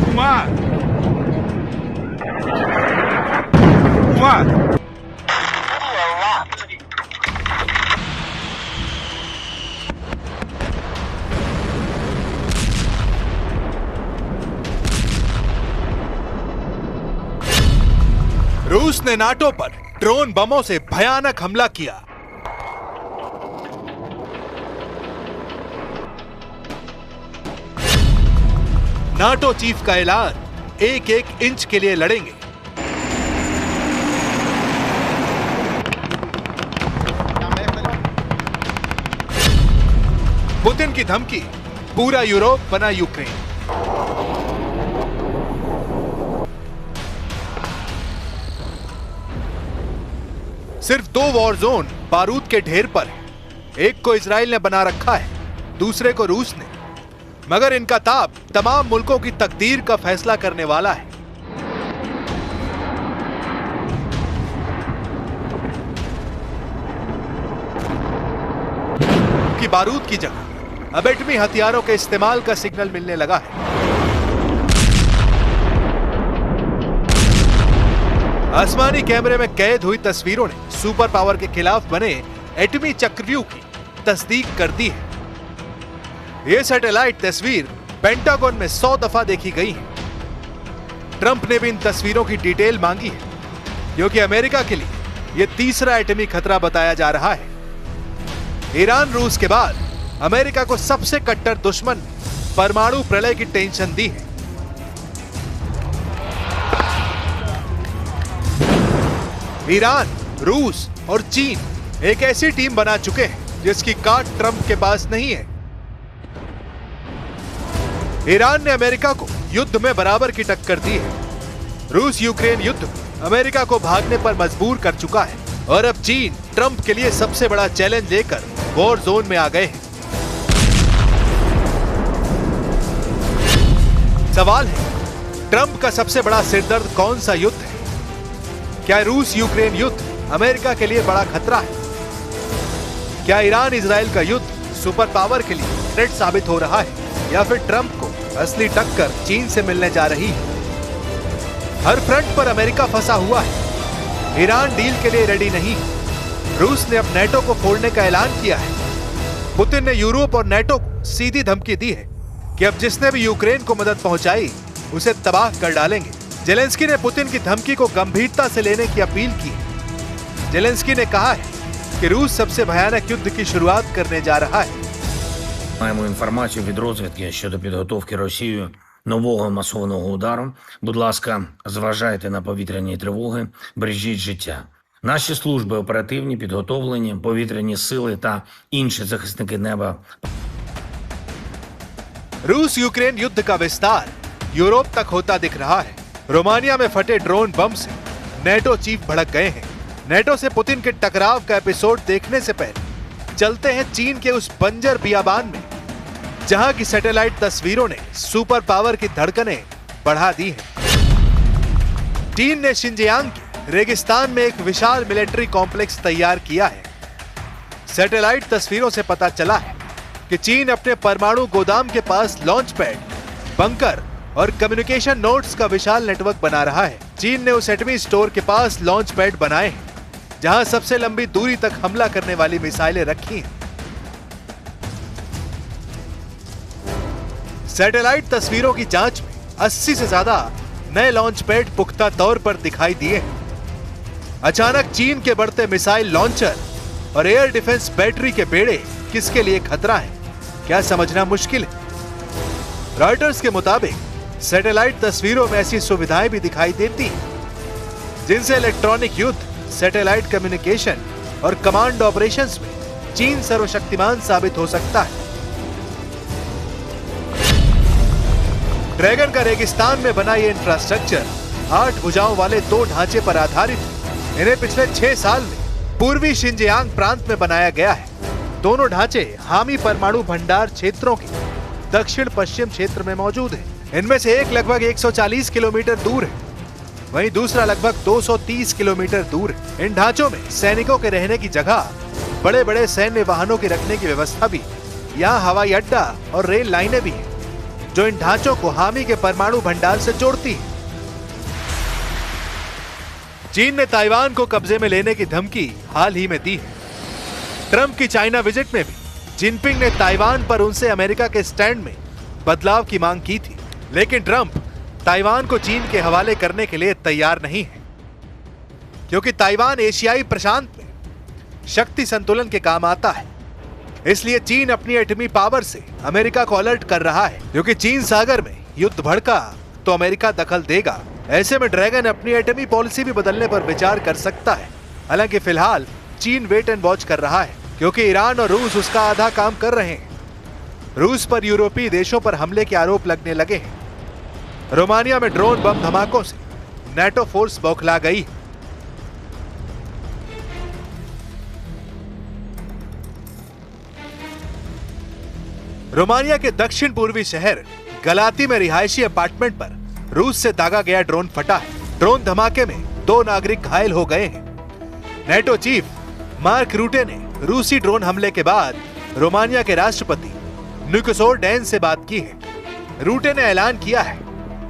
Kumar! Kumar! रूस ने NATO पर ड्रोन बमों से भयानक हमला किया। नाटो चीफ का ऐलान, एक एक इंच के लिए लड़ेंगे। पुतिन की धमकी, पूरा यूरोप बना यूक्रेन। सिर्फ दो वॉर जोन बारूद के ढेर पर है। एक को इजराइल ने बना रखा है, दूसरे को रूस ने। मगर इनका ताप तमाम मुल्कों की तकदीर का फैसला करने वाला है। कि बारूद की जगह अब एटमी हथियारों के इस्तेमाल का सिग्नल मिलने लगा है। आसमानी कैमरे में कैद हुई तस्वीरों ने सुपर पावर के खिलाफ बने एटमी चक्रव्यूह की तस्दीक कर दी है। यह सैटेलाइट तस्वीर पेंटागन में 100 दफा देखी गई है। ट्रंप ने भी इन तस्वीरों की डिटेल मांगी है, क्योंकि अमेरिका के लिए यह तीसरा एटमी खतरा बताया जा रहा है। ईरान रूस के बाद अमेरिका को सबसे कट्टर दुश्मन परमाणु प्रलय की टेंशन दी है। ईरान, रूस और चीन एक ऐसी टीम बना चुके हैं जिसकी काट ट्रंप के पास नहीं है। ईरान ने अमेरिका को युद्ध में बराबर की टक्कर दी है। रूस यूक्रेन युद्ध अमेरिका को भागने पर मजबूर कर चुका है और अब चीन ट्रंप के लिए सबसे बड़ा चैलेंज लेकर वॉर जोन में आ गए हैं। सवाल है, ट्रंप का सबसे बड़ा सिरदर्द कौन सा युद्ध है? क्या रूस यूक्रेन युद्ध अमेरिका के लिए बड़ा खतरा है? क्या ईरान इजराइल का युद्ध सुपर पावर के लिए थ्रेट साबित हो रहा है, या फिर ट्रंप को असली टक्कर चीन से मिलने जा रही है? हर फ्रंट पर अमेरिका फंसा हुआ है। ईरान डील के लिए रेडी नहीं है। रूस ने अब नेटो को फोड़ने का ऐलान किया है। पुतिन ने यूरोप और नेटो को सीधी धमकी दी है कि अब जिसने भी यूक्रेन को मदद पहुंचाई उसे तबाह कर डालेंगे। जेलेंस्की ने पुतिन की धमकी को गंभीरता से लेने की अपील की है। जेलेंस्की ने कहा है कि रूस सबसे भयानक युद्ध की शुरुआत करने जा रहा है। Маємо інформацію від розвідки щодо підготовки Росією нового масованого удару. Будь ласка, зважайте на повітряні тривоги, бережіть життя. Наші служби оперативні, підготовлені, повітряні сили та інші захисники неба. रूस यूक्रेन युद्ध का विस्तार यूरोप तक होता दिख रहा है। रोमानिया में फटे ड्रोन बम से नेटो चीफ भड़क गए हैं। नेटो से पुतिन के टकराव का एपिसोड देखने से पहले चलते हैं चीन के उस बंजर बियाबान में, जहां की सैटेलाइट तस्वीरों ने सुपर पावर की धड़कनें बढ़ा दी हैं। चीन ने शिनजियांग के रेगिस्तान में एक विशाल मिलिट्री कॉम्प्लेक्स तैयार किया है। सैटेलाइट तस्वीरों से पता चला है कि चीन अपने परमाणु गोदाम के पास लॉन्च पैड, बंकर और कम्युनिकेशन नोड्स का विशाल नेटवर्क बना रहा है। चीन ने उस एटमी स्टोर के पास लॉन्च पैड बनाए हैं, जहां सबसे लंबी दूरी तक हमला करने वाली मिसाइलें रखी हैं। सैटेलाइट तस्वीरों की जांच में 80 से ज्यादा नए लॉन्च पैड पुख्ता तौर पर दिखाई दिए हैं। अचानक चीन के बढ़ते मिसाइल लॉन्चर और एयर डिफेंस बैटरी के बेड़े किसके लिए खतरा है, क्या समझना मुश्किल है। रॉयटर्स के मुताबिक सैटेलाइट तस्वीरों में ऐसी सुविधाएं भी दिखाई देती हैं जिनसे इलेक्ट्रॉनिक युद्ध, सैटेलाइट कम्युनिकेशन और कमांड ऑपरेशंस में चीन सर्वशक्तिमान साबित हो सकता है। ड्रैगन का रेगिस्तान में बना यह इंफ्रास्ट्रक्चर 8 भुजाओं वाले 2 ढांचे पर आधारित है। इन्हें पिछले 6 साल में पूर्वी शिनजियांग प्रांत में बनाया गया है। दोनों ढांचे हामी परमाणु भंडार क्षेत्रों के दक्षिण पश्चिम क्षेत्र में मौजूद है। इनमें से एक लगभग 140 किलोमीटर दूर है, वहीं दूसरा लगभग 230 किलोमीटर दूर है। इन ढांचों में सैनिकों के रहने की जगह, बड़े बड़े सैन्य वाहनों के रखने की व्यवस्था भी, यहाँ हवाई अड्डा और रेल लाइनें भी हैं। जो इन ढांचों को हामी के परमाणु भंडार से जोड़ती है। चीन ने ताइवान को कब्जे में लेने की धमकी हाल ही में दी है। ट्रंप की चाइना विजिट में भी जिनपिंग ने ताइवान पर उनसे अमेरिका के स्टैंड में बदलाव की मांग की थी, लेकिन ट्रंप ताइवान को चीन के हवाले करने के लिए तैयार नहीं है, क्योंकि ताइवान एशियाई प्रशांत में शक्ति संतुलन के काम आता है। इसलिए चीन अपनी एटमी पावर से अमेरिका को अलर्ट कर रहा है, क्योंकि चीन सागर में युद्ध भड़का तो अमेरिका दखल देगा। ऐसे में ड्रैगन अपनी एटमी पॉलिसी भी बदलने पर विचार कर सकता है। हालांकि फिलहाल चीन वेट एंड वॉच कर रहा है, क्योंकि ईरान और रूस उसका आधा काम कर रहे हैं। रूस पर यूरोपीय देशों पर हमले के आरोप लगने लगे हैं। रोमानिया में ड्रोन बम धमाकों से नेटो फोर्स बौखला गई। रोमानिया के दक्षिण पूर्वी शहर गलाती में रिहायशी अपार्टमेंट पर रूस से दागा गया ड्रोन फटा है। ड्रोन धमाके में 2 नागरिक घायल हो गए हैं। नेटो चीफ मार्क रूटे ने रूसी ड्रोन हमले के बाद रोमानिया के राष्ट्रपति निकोसोर डैन से बात की है। रूटे ने ऐलान किया है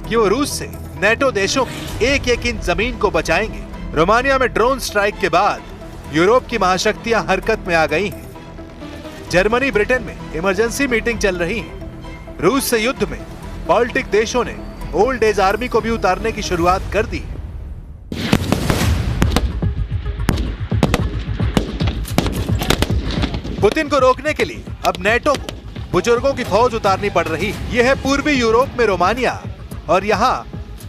कि वो रूस से नेटो देशों की 1-1 इंच जमीन को बचाएंगे। रोमानिया में ड्रोन स्ट्राइक के बाद यूरोप की महाशक्तियां हरकत में आ गई हैं। जर्मनी ब्रिटेन में इमरजेंसी मीटिंग चल रही है। रूस से युद्ध में बाल्टिक देशों ने ओल्ड एज आर्मी को भी उतारने की शुरुआत कर दी। पुतिन को रोकने के लिए अब नेटो को बुजुर्गों की फौज उतारनी पड़ रही है। यह है पूर्वी यूरोप में रोमानिया, और यहाँ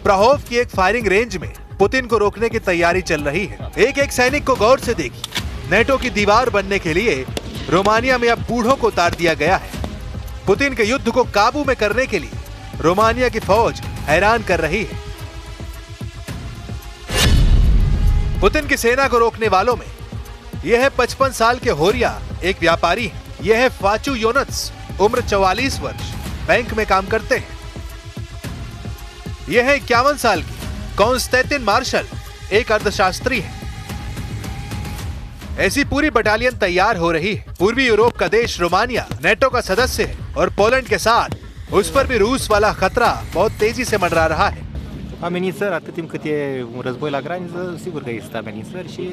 प्रहोव की एक फायरिंग रेंज में पुतिन को रोकने की तैयारी चल रही है। एक सैनिक को गौर से देखिए। नेटो की दीवार बनने के लिए रोमानिया में अब बूढ़ों को उतार दिया गया है। पुतिन के युद्ध को काबू में करने के लिए रोमानिया की फौज हैरान कर रही है। पुतिन की सेना को रोकने वालों में यह है 55 साल के होरिया एक व्यापारी है। यह है फाचू योनत्स, उम्र 44 वर्ष, बैंक में काम करते हैं। यह है 51 साल की कॉन्स्टेंटिन मार्शल, एक अर्थशास्त्री है। ऐसी पूरी बटालियन तैयार हो रही है। पूर्वी यूरोप का देश रोमानिया नेटो का सदस्य है और पोलैंड के साथ उस पर भी रूस वाला खतरा बहुत तेजी से मंडरा रहा है। Amenințări, atât timp cât e un război la graniță, sigur că există amenințări și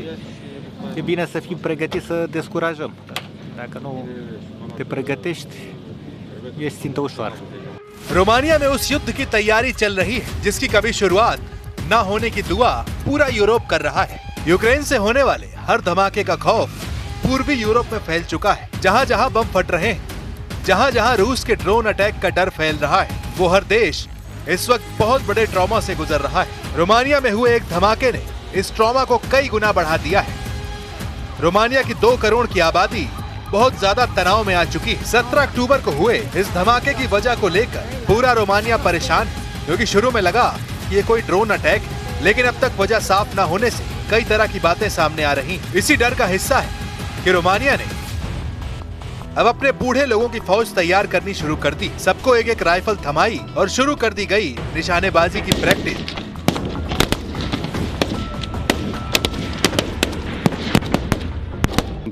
e bine să fim pregătiți să descurajăm. Dacă nu te pregătești, ești țintă ușoară. Romania में उस युद्ध की तैयारी चल रही है जिसकी कभी शुरुआत न होने की दुआ पूरा यूरोप कर रहा है। यूक्रेन से होने वाले हर धमाके का खौफ पूर्वी यूरोप में फैल चुका है। जहां जहां बम फट रहे हैं, जहां जहां रूस के ड्रोन अटैक का डर फैल रहा है, वो हर देश इस वक्त बहुत बड़े ट्रॉमा से गुजर रहा है। रोमानिया में हुए एक धमाके ने इस ट्रॉमा को कई गुना बढ़ा दिया है। रोमानिया की 2 करोड़ की आबादी बहुत ज्यादा तनाव में आ चुकी है। 17 अक्टूबर को हुए इस धमाके की वजह को लेकर पूरा रोमानिया परेशान है, क्योंकि शुरू में लगा कि ये कोई ड्रोन अटैक है, लेकिन अब तक वजह साफ न होने से कई तरह की बातें सामने आ रही हैं। इसी डर का हिस्सा है कि रोमानिया ने अब अपने बूढ़े लोगों की फौज तैयार करनी शुरू कर दी। सबको एक राइफल थमाई और शुरू कर दी गई निशानेबाजी की practice.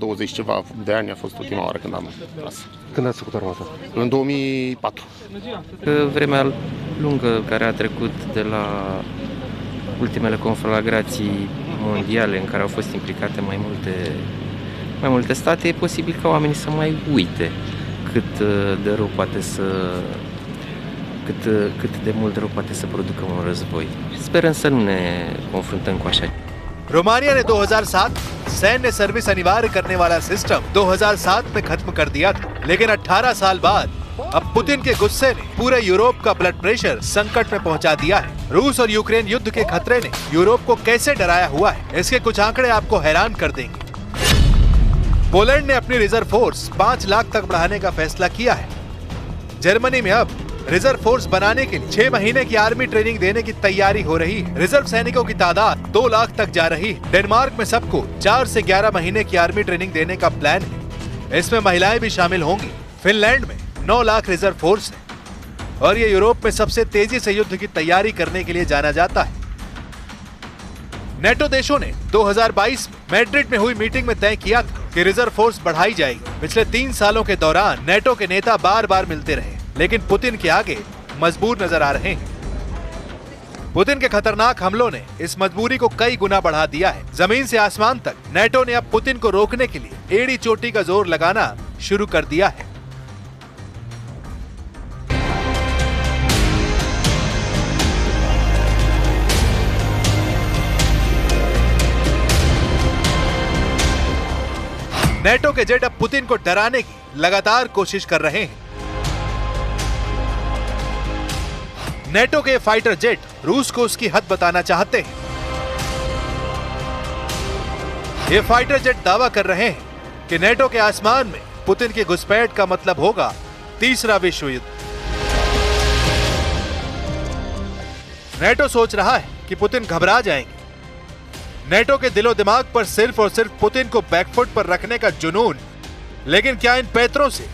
20 ceva de ani a fost ultima oară când am tras. Când ați făcut armata? În 2004. Vremea lungă care a trecut de la ultimele conflagrații mondiale în care au fost implicate mai multe state, e posibil ca oamenii să mai uite cât de rău poate să cât de mult rău poate să producă un război. Sperăm să nu ne confruntăm cu așa. Romania ने 2007 सैन्य service अनिवार्य करने वाला system 2007 में खत्म कर दिया था, लेकिन 18 साल बाद अब पुतिन के गुस्से ने पूरे यूरोप का ब्लड प्रेशर संकट में पहुंचा दिया है। रूस और यूक्रेन युद्ध के खतरे ने यूरोप को कैसे डराया हुआ है, इसके कुछ आंकड़े आपको हैरान कर देंगे। पोलैंड ने अपनी रिजर्व फोर्स 5 लाख तक बढ़ाने का फैसला किया है। जर्मनी में अब रिजर्व फोर्स बनाने के लिए 6 महीने की आर्मी ट्रेनिंग देने की तैयारी हो रही है। रिजर्व सैनिकों की तादाद 2 लाख तक जा रही है। डेनमार्क में सबको 4 से 11 महीने की आर्मी ट्रेनिंग देने का प्लान है। इसमें महिलाएं भी शामिल होंगी। फिनलैंड में 9 लाख रिजर्व फोर्स है और ये यूरोप में सबसे तेजी से युद्ध की तैयारी करने के लिए जाना जाता है। नेटो देशों ने 2022 में मैड्रिड में हुई मीटिंग में तय किया था कि रिजर्व फोर्स बढ़ाई जाएगी। पिछले 3 सालों के दौरान नेटो के नेता बार बार मिलते रहे, लेकिन पुतिन के आगे मजबूर नजर आ रहे हैं। पुतिन के खतरनाक हमलों ने इस मजबूरी को कई गुना बढ़ा दिया है। जमीन से आसमान तक नेटो ने अब पुतिन को रोकने के लिए एड़ी चोटी का जोर लगाना शुरू कर दिया है। नेटो के जेट अब पुतिन को डराने की लगातार कोशिश कर रहे हैं। नेटो के फाइटर जेट रूस को उसकी हद बताना चाहते हैं। ये फाइटर जेट दावा कर रहे हैं कि नेटो के आसमान में पुतिन की घुसपैठ का मतलब होगा तीसरा विश्व युद्ध। नेटो सोच रहा है कि पुतिन घबरा जाएंगे। नेटो के दिलो दिमाग पर सिर्फ और सिर्फ पुतिन को बैकफुट पर रखने का जुनून, लेकिन क्या इन पैतरों से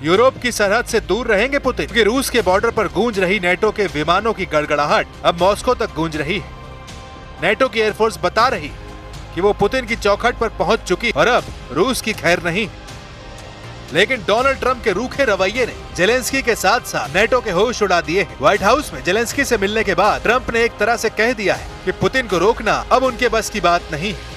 यूरोप की सरहद से दूर रहेंगे पुतिन? क्योंकि रूस के बॉर्डर पर गूंज रही नेटो के विमानों की गड़गड़ाहट अब मॉस्को तक गूंज रही है। नेटो की एयरफोर्स बता रही कि वो पुतिन की चौखट पर पहुंच चुकी और अब रूस की खैर नहीं। लेकिन डोनाल्ड ट्रंप के रूखे रवैये ने जेलेंस्की के साथ साथ नेटो के होश उड़ा दिए हैं। व्हाइट हाउस में जेलेंस्की से मिलने के बाद ट्रंप ने एक तरह से कह दिया है कि पुतिन को रोकना अब उनके बस की बात नहीं है।